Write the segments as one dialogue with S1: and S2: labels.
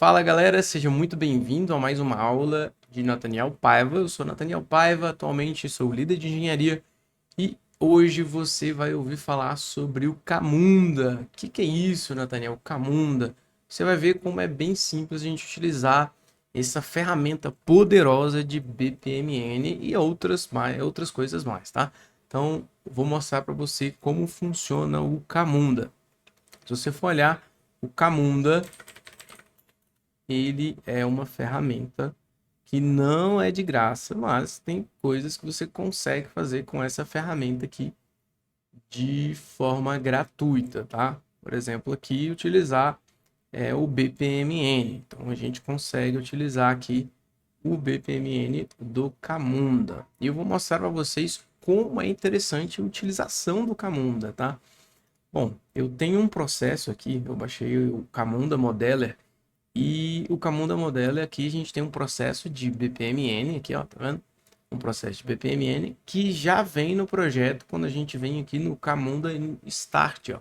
S1: Fala galera, seja muito bem-vindo a mais uma aula de Nathaniel Paiva. Eu sou Nathaniel Paiva, atualmente sou líder de engenharia e hoje você vai ouvir falar sobre o Camunda. O que é isso, Nathaniel? Camunda. Você vai ver como é bem simples a gente utilizar essa ferramenta poderosa de BPMN e outras coisas mais, tá? Então, vou mostrar para você como funciona o Camunda. Se você for olhar, o Camunda ele é uma ferramenta que não é de graça, mas tem coisas que você consegue fazer com essa ferramenta aqui de forma gratuita, tá? Por exemplo, aqui utilizar o BPMN. Então a gente consegue utilizar aqui o BPMN do Camunda. E eu vou mostrar para vocês como é interessante a utilização do Camunda, tá? Bom, eu tenho um processo aqui, eu baixei o Camunda Modeler e o Camunda Modelo aqui a gente tem um processo de BPMN aqui, ó, tá vendo? Um processo de BPMN que já vem no projeto quando a gente vem aqui no Camunda Start, ó.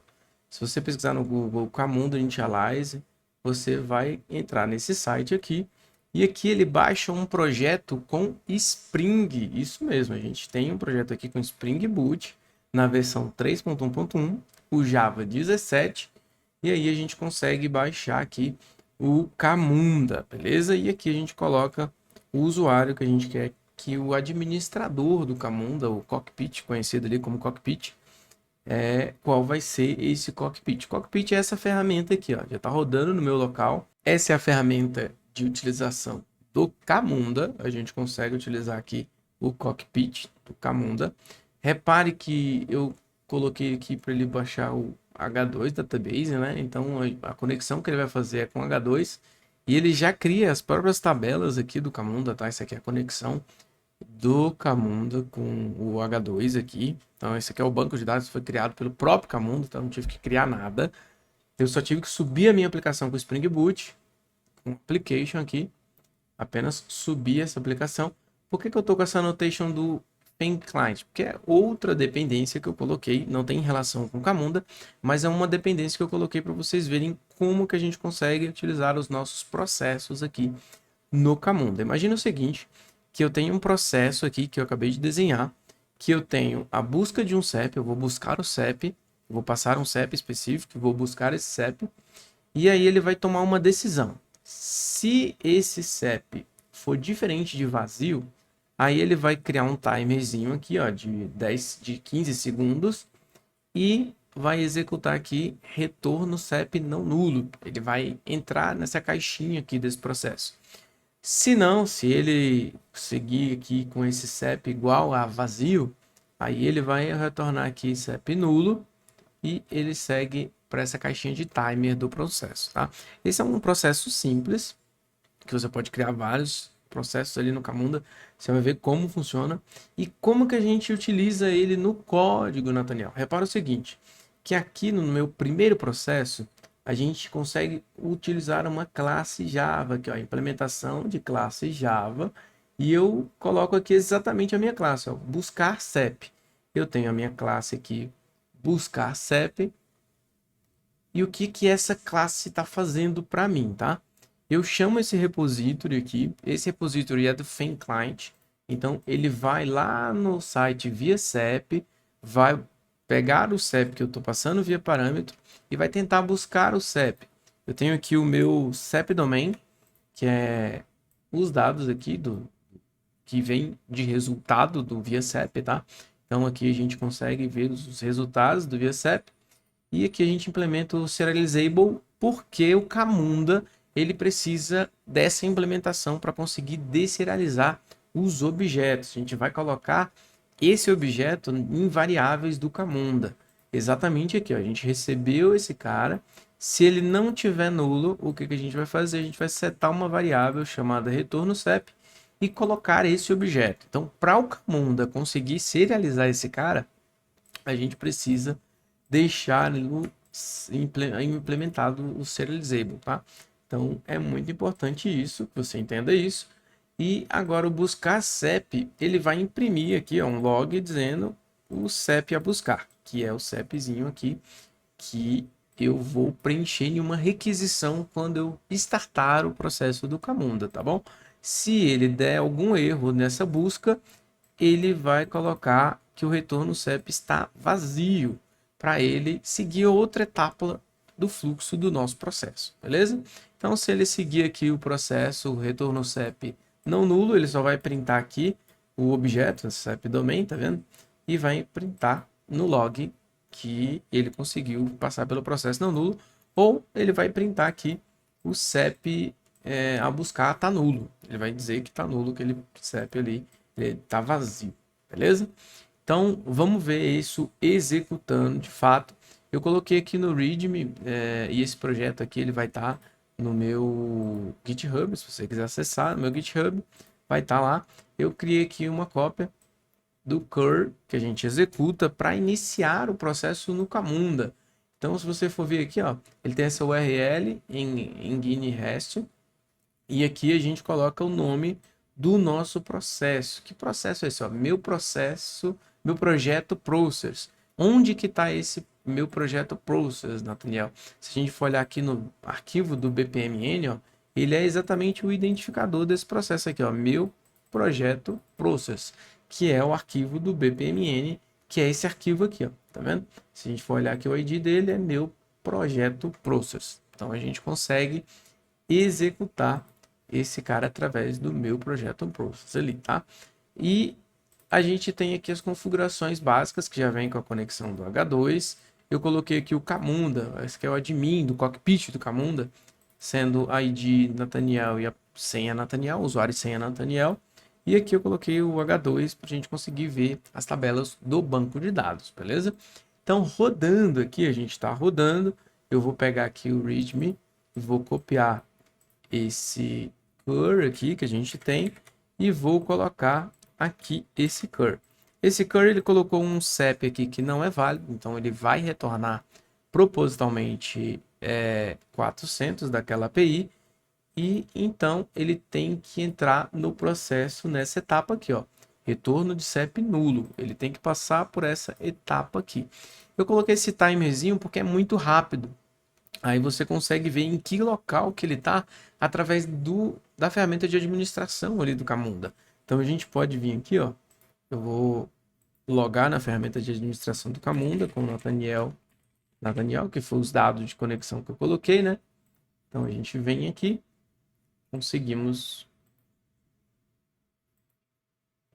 S1: Se você pesquisar no Google Camunda Initialize, você vai entrar nesse site aqui e aqui ele baixa um projeto com Spring. Isso mesmo, a gente tem um projeto aqui com Spring Boot na versão 3.1.1, o Java 17, e aí a gente consegue baixar aqui o Camunda, beleza? E aqui a gente coloca o usuário que a gente quer que o administrador do Camunda, o cockpit, conhecido ali como cockpit, qual vai ser esse cockpit. Cockpit é essa ferramenta aqui, ó, já está rodando no meu local. Essa é a ferramenta de utilização do Camunda. A gente consegue utilizar aqui o cockpit do Camunda. Repare que eu coloquei aqui para ele baixar o H2 Database, né? Então a conexão que ele vai fazer é com H2 e ele já cria as próprias tabelas aqui do Camunda, tá? Isso aqui é a conexão do Camunda com o H2 aqui. Então esse aqui é o banco de dados que foi criado pelo próprio Camunda, então não tive que criar nada. Eu só tive que subir a minha aplicação com o Spring Boot, com Application aqui, apenas subir essa aplicação. Por que eu estou com essa annotation do Client? Porque é outra dependência que eu coloquei, não tem relação com Camunda, mas é uma dependência que eu coloquei para vocês verem como que a gente consegue utilizar os nossos processos aqui no Camunda. Imagina o seguinte, que eu tenho um processo aqui que eu acabei de desenhar, que eu tenho a busca de um CEP, eu vou buscar o CEP, vou passar um CEP específico, vou buscar esse CEP, e aí ele vai tomar uma decisão. Se esse CEP for diferente de vazio, aí ele vai criar um timerzinho aqui, ó, de 15 segundos e vai executar aqui retorno CEP não nulo. Ele vai entrar nessa caixinha aqui desse processo. Se não, se ele seguir aqui com esse CEP igual a vazio, aí ele vai retornar aqui CEP nulo e ele segue para essa caixinha de timer do processo, tá? Esse é um processo simples, que você pode criar vários processos ali no Camunda, você vai ver como funciona e como que a gente utiliza ele no código, Nathaniel. Repara o seguinte, que aqui no meu primeiro processo, a gente consegue utilizar uma classe Java, aqui ó, implementação de classe Java, e eu coloco aqui exatamente a minha classe, ó, buscar CEP. Eu tenho a minha classe aqui, buscar CEP, e o que que essa classe está fazendo para mim, tá? Eu chamo esse repository aqui, esse repository é do FenClient, então ele vai lá no site via CEP, vai pegar o CEP que eu estou passando via parâmetro e vai tentar buscar o CEP. Eu tenho aqui o meu CEP domain, que é os dados aqui que vem de resultado do via CEP, tá? Então aqui a gente consegue ver os resultados do via CEP. E aqui a gente implementa o serializable porque o Camunda ele precisa dessa implementação para conseguir deserializar os objetos. A gente vai colocar esse objeto em variáveis do Camunda. Exatamente aqui, ó, a gente recebeu esse cara. Se ele não tiver nulo, o que a gente vai fazer? A gente vai setar uma variável chamada retorno CEP e colocar esse objeto. Então, para o Camunda conseguir serializar esse cara, a gente precisa deixar implementado o serializable, tá? Então é muito importante isso, que você entenda isso. E agora o buscar CEP, ele vai imprimir aqui ó, um log dizendo o CEP a buscar, que é o CEPzinho aqui, que eu vou preencher em uma requisição quando eu startar o processo do Camunda, tá bom? Se ele der algum erro nessa busca, ele vai colocar que o retorno CEP está vazio para ele seguir outra etapa do fluxo do nosso processo, beleza? Então, se ele seguir aqui o processo, o retorno CEP não nulo, ele só vai printar aqui o objeto, CEP domain, tá vendo? E vai printar no log que ele conseguiu passar pelo processo não nulo, ou ele vai printar aqui o CEP a buscar está nulo. Ele vai dizer que está nulo, que ele CEP ali está vazio, beleza? Então, vamos ver isso executando de fato. Eu coloquei aqui no README e esse projeto aqui ele vai estar no meu GitHub, se você quiser acessar no meu GitHub, vai estar lá. Eu criei aqui uma cópia do curl que a gente executa para iniciar o processo no Camunda. Então, se você for ver aqui, ó, ele tem essa URL em Guine REST e aqui a gente coloca o nome do nosso processo. Que processo é esse? Ó? Meu processo, meu projeto Process. Onde que está esse meu projeto Process, Nathaniel? Se a gente for olhar aqui no arquivo do BPMN, ó, ele é exatamente o identificador desse processo aqui, ó, meu projeto Process, que é o arquivo do BPMN, que é esse arquivo aqui, ó, tá vendo? Se a gente for olhar aqui o ID dele, é meu projeto Process. Então a gente consegue executar esse cara através do meu projeto Process ali, tá? E a gente tem aqui as configurações básicas que já vem com a conexão do H2. Eu coloquei aqui o Camunda, esse que é o admin do cockpit do Camunda, sendo ID Nathaniel e a senha Nathaniel, usuário e senha Nathaniel. E aqui eu coloquei o H2 para a gente conseguir ver as tabelas do banco de dados, beleza? Então, rodando aqui, a gente está rodando. Eu vou pegar aqui o README, vou copiar esse cur aqui que a gente tem e vou colocar aqui esse cur. Esse cur ele colocou um CEP aqui que não é válido, então ele vai retornar propositalmente 400 daquela API e então ele tem que entrar no processo nessa etapa aqui, ó, retorno de CEP nulo. Ele tem que passar por essa etapa aqui. Eu coloquei esse timerzinho porque é muito rápido. Aí você consegue ver em que local que ele está através da ferramenta de administração ali do Camunda. Então a gente pode vir aqui, ó. Eu vou logar na ferramenta de administração do Camunda com o Nathaniel, que foi os dados de conexão que eu coloquei, né? Então a gente vem aqui, conseguimos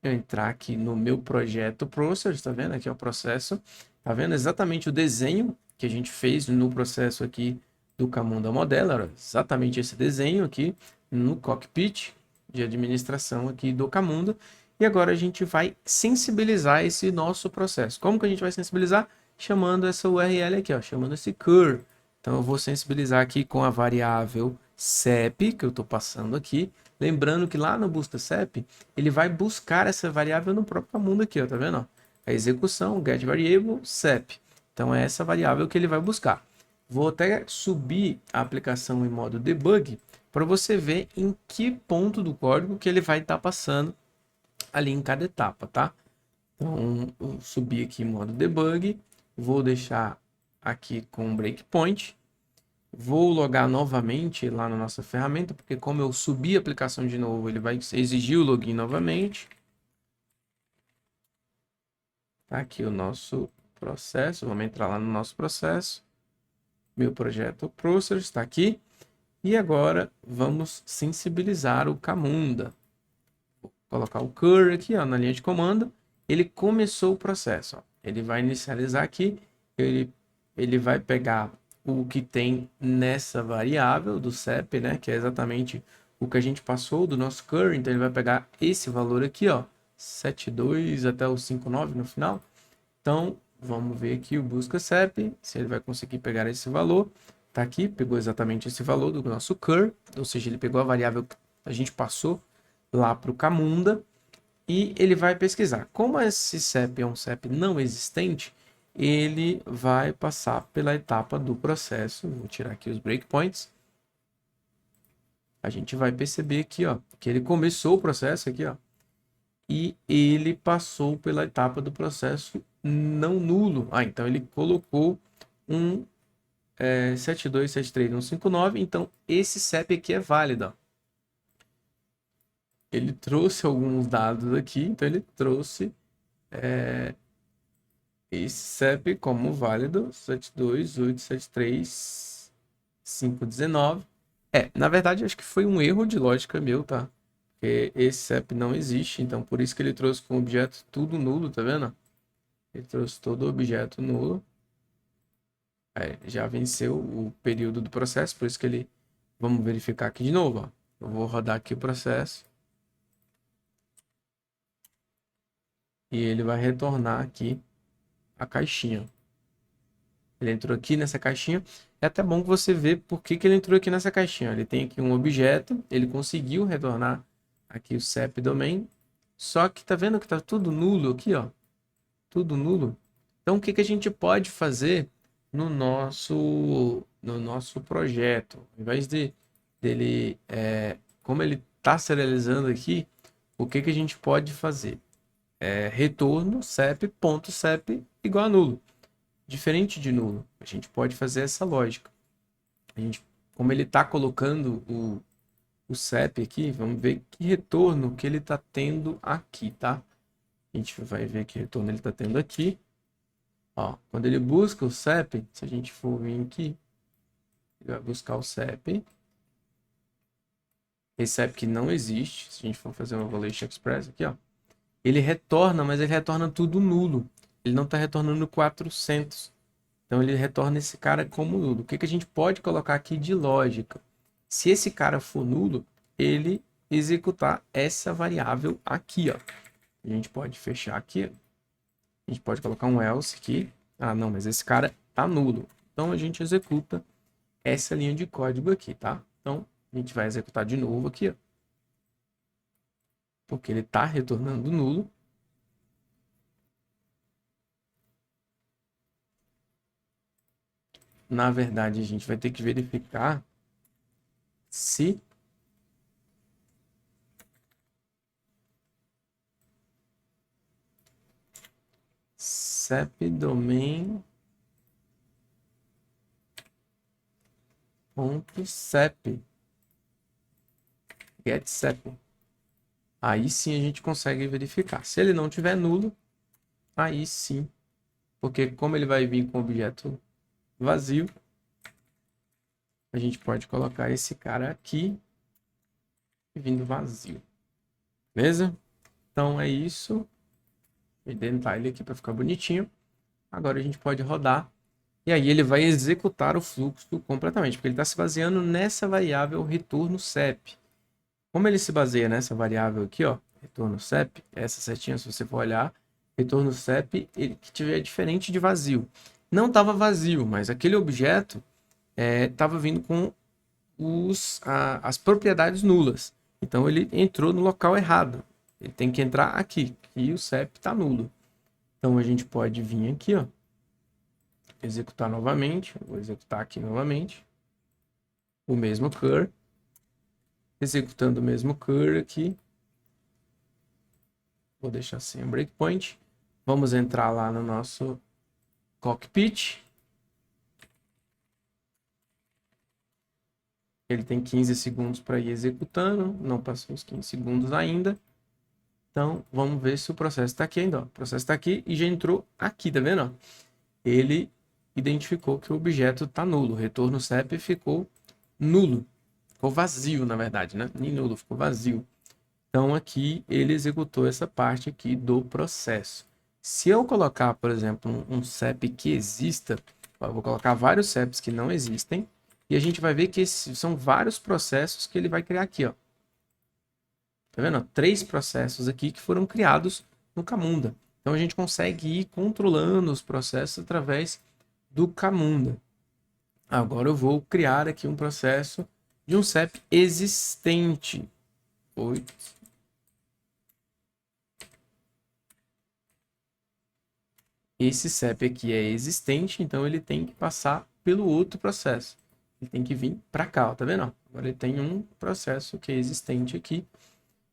S1: entrar aqui no meu projeto Process, tá vendo? Aqui é o processo. Tá vendo exatamente o desenho que a gente fez no processo aqui do Camunda Model, era exatamente esse desenho aqui no cockpit de administração aqui do Camunda. E agora a gente vai sensibilizar esse nosso processo. Como que a gente vai sensibilizar? Chamando essa URL aqui, ó, chamando esse cur. Então eu vou sensibilizar aqui com a variável CEP, que eu estou passando aqui. Lembrando que lá no Busca CEP, ele vai buscar essa variável no próprio Camunda aqui, ó, tá vendo? Ó? A execução, get variable, CEP. Então é essa variável que ele vai buscar. Vou até subir a aplicação em modo debug para você ver em que ponto do código que ele vai estar passando ali em cada etapa, tá? Então, eu subi aqui em modo debug, vou deixar aqui com breakpoint, vou logar novamente lá na nossa ferramenta, porque como eu subi a aplicação de novo, ele vai exigir o login novamente. Tá aqui o nosso processo, vamos entrar lá no nosso processo. Meu projeto Process está aqui. E agora vamos sensibilizar o Camunda. Vou colocar o cur aqui, ó, na linha de comando. Ele começou o processo. Ó. Ele vai inicializar aqui. Ele vai pegar o que tem nessa variável do CEP, né? Que é exatamente o que a gente passou do nosso cur. Então ele vai pegar esse valor aqui, ó. 72 até o 59 no final. Então, vamos ver aqui o busca CEP, se ele vai conseguir pegar esse valor. Tá aqui, pegou exatamente esse valor do nosso cur, ou seja, ele pegou a variável que a gente passou lá para o Camunda e ele vai pesquisar. Como esse CEP é um CEP não existente, ele vai passar pela etapa do processo. Vou tirar aqui os breakpoints. A gente vai perceber aqui, ó, que ele começou o processo aqui, ó, e ele passou pela etapa do processo não nulo. Então ele colocou um 7273159. Então, esse CEP aqui é válido, ó. Ele trouxe alguns dados aqui, então ele trouxe esse CEP como válido, 72873.519. Na verdade, acho que foi um erro de lógica meu, tá? Porque esse CEP não existe, então por isso que ele trouxe com objeto tudo nulo, tá vendo? Ele trouxe todo objeto nulo. Já venceu o período do processo, por isso que ele... Vamos verificar aqui de novo, ó. Eu vou rodar aqui o processo. E ele vai retornar aqui a caixinha. Ele entrou aqui nessa caixinha. É até bom que você vê por que ele entrou aqui nessa caixinha. Ele tem aqui um objeto, ele conseguiu retornar aqui o CEP domain. Só que tá vendo que tá tudo nulo aqui, ó. Tudo nulo. Então, o que a gente pode fazer no nosso projeto? Ao invés dele, como ele está serializando aqui, o que a gente pode fazer? Retorno CEP.CEP igual a nulo. Diferente de nulo, a gente pode fazer essa lógica. Como ele está colocando o CEP aqui, vamos ver que retorno que ele está tendo aqui, tá? A gente vai ver que retorno ele está tendo aqui. Ó, quando ele busca o CEP, se a gente for vir aqui, ele vai buscar o CEP. Esse CEP que não existe, se a gente for fazer uma Evaluation Express aqui, ó. Ele retorna, mas ele retorna tudo nulo. Ele não está retornando 400. Então ele retorna esse cara como nulo. O que a gente pode colocar aqui de lógica? Se esse cara for nulo, ele executar essa variável aqui, ó. A gente pode fechar aqui. A gente pode colocar um else aqui. Ah, não, mas esse cara tá nulo. Então a gente executa essa linha de código aqui, tá? Então a gente vai executar de novo aqui, ó. Porque ele tá retornando nulo. Na verdade, a gente vai ter que verificar se CEP domain ponto CEP get CEP. Aí sim a gente consegue verificar. Se ele não tiver nulo, aí sim, porque como ele vai vir com objeto vazio, a gente pode colocar esse cara aqui vindo vazio. Beleza? Então é isso. Vou indentar ele aqui para ficar bonitinho. Agora a gente pode rodar. E aí ele vai executar o fluxo completamente, porque ele está se baseando nessa variável retorno CEP. Como ele se baseia nessa variável aqui, ó, retorno CEP, essa setinha, se você for olhar, retorno CEP, ele que tiver diferente de vazio. Não estava vazio, mas aquele objeto estava vindo com as propriedades nulas. Então ele entrou no local errado. Ele tem que entrar aqui, e o CEP está nulo. Então a gente pode vir aqui, ó, executar novamente. Vou executar aqui novamente o mesmo cur, executando o mesmo cur aqui. Vou deixar sem o breakpoint. Vamos entrar lá no nosso cockpit. Ele tem 15 segundos para ir executando. Não passou os 15 segundos ainda. Então, vamos ver se o processo está aqui ainda. Ó. O processo está aqui e já entrou aqui, tá vendo? Ó? Ele identificou que o objeto está nulo. O retorno CEP ficou nulo. Ficou vazio, na verdade, né? Nem nulo, ficou vazio. Então, aqui ele executou essa parte aqui do processo. Se eu colocar, por exemplo, um CEP que exista, eu vou colocar vários CEPs que não existem, e a gente vai ver que esses são vários processos que ele vai criar aqui, ó. Tá vendo? 3 processos aqui que foram criados no Camunda. Então, a gente consegue ir controlando os processos através do Camunda. Agora eu vou criar aqui um processo de um CEP existente. 8. Esse CEP aqui é existente, então ele tem que passar pelo outro processo. Ele tem que vir para cá, ó, tá vendo? Agora ele tem um processo que é existente aqui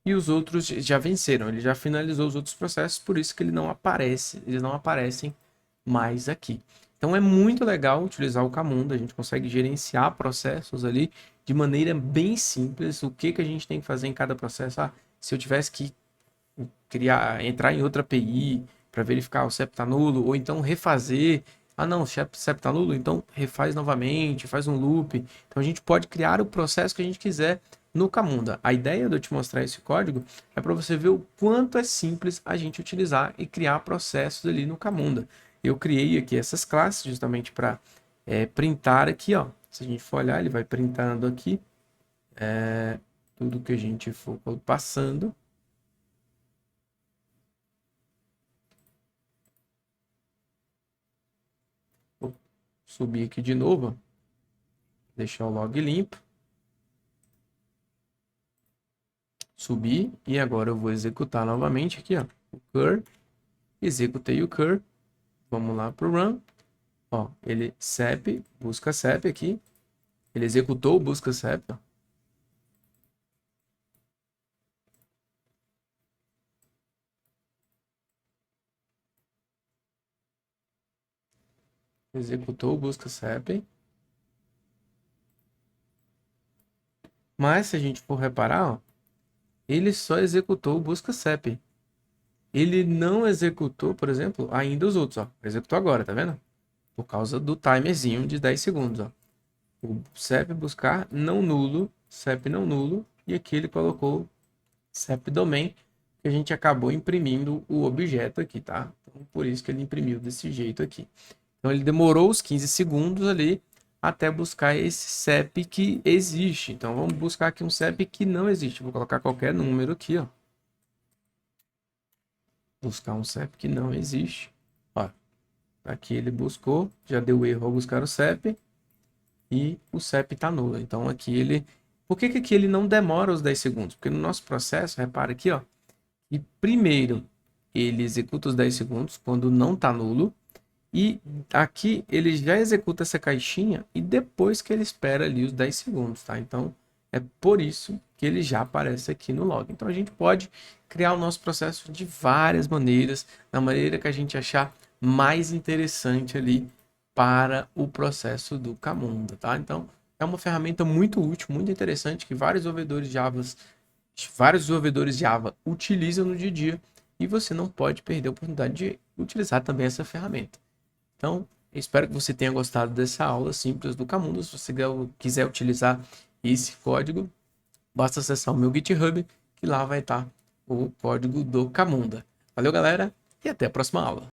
S1: e os outros já venceram. Ele já finalizou os outros processos, por isso que ele não aparece, eles não aparecem mais aqui. Então é muito legal utilizar o Camunda, a gente consegue gerenciar processos ali de maneira bem simples. O que que a gente tem que fazer em cada processo? Ah, se eu tivesse que entrar em outra API para verificar o CEP tá nulo, ou então refazer. Ah, não, o CEP tá nulo, então refaz novamente, faz um loop. Então a gente pode criar o processo que a gente quiser no Camunda. A ideia de eu te mostrar esse código é para você ver o quanto é simples a gente utilizar e criar processos ali no Camunda. Eu criei aqui essas classes justamente para printar aqui, ó. Se a gente for olhar, ele vai printando aqui tudo que a gente for passando. Vou subir aqui de novo, deixar o log limpo. Subir e agora eu vou executar novamente aqui, ó, o cur. Executei o cur. Vamos lá para o run. Ó, ele CEP, busca CEP aqui. Ele executou o busca CEP, ó. Executou o busca CEP. Mas se a gente for reparar, ó, ele só executou o busca CEP. Ele não executou, por exemplo, ainda os outros, ó. Executou agora, tá vendo? Por causa do timerzinho de 10 segundos, ó. O CEP buscar não nulo, CEP não nulo, e aqui ele colocou CEP domain, que a gente acabou imprimindo o objeto aqui, tá? Então, por isso que ele imprimiu desse jeito aqui. Então ele demorou os 15 segundos ali até buscar esse CEP que existe. Então vamos buscar aqui um CEP que não existe. Vou colocar qualquer número aqui, ó. Buscar um CEP que não existe. Ó, aqui ele buscou, já deu erro ao buscar o CEP e o CEP está nulo. Então aqui ele... Por que que aqui ele não demora os 10 segundos? Porque no nosso processo, repara aqui, ó, e primeiro ele executa os 10 segundos quando não está nulo. E aqui ele já executa essa caixinha e depois que ele espera ali os 10 segundos, tá? Então é por isso que ele já aparece aqui no log. Então a gente pode criar o nosso processo de várias maneiras, da maneira que a gente achar mais interessante ali para o processo do Camunda, tá? Então é uma ferramenta muito útil, muito interessante que vários desenvolvedores Java utilizam no dia a dia e você não pode perder a oportunidade de utilizar também essa ferramenta. Então, espero que você tenha gostado dessa aula simples do Camunda. Se você quiser utilizar esse código, basta acessar o meu GitHub, que lá vai estar o código do Camunda. Valeu, galera, e até a próxima aula.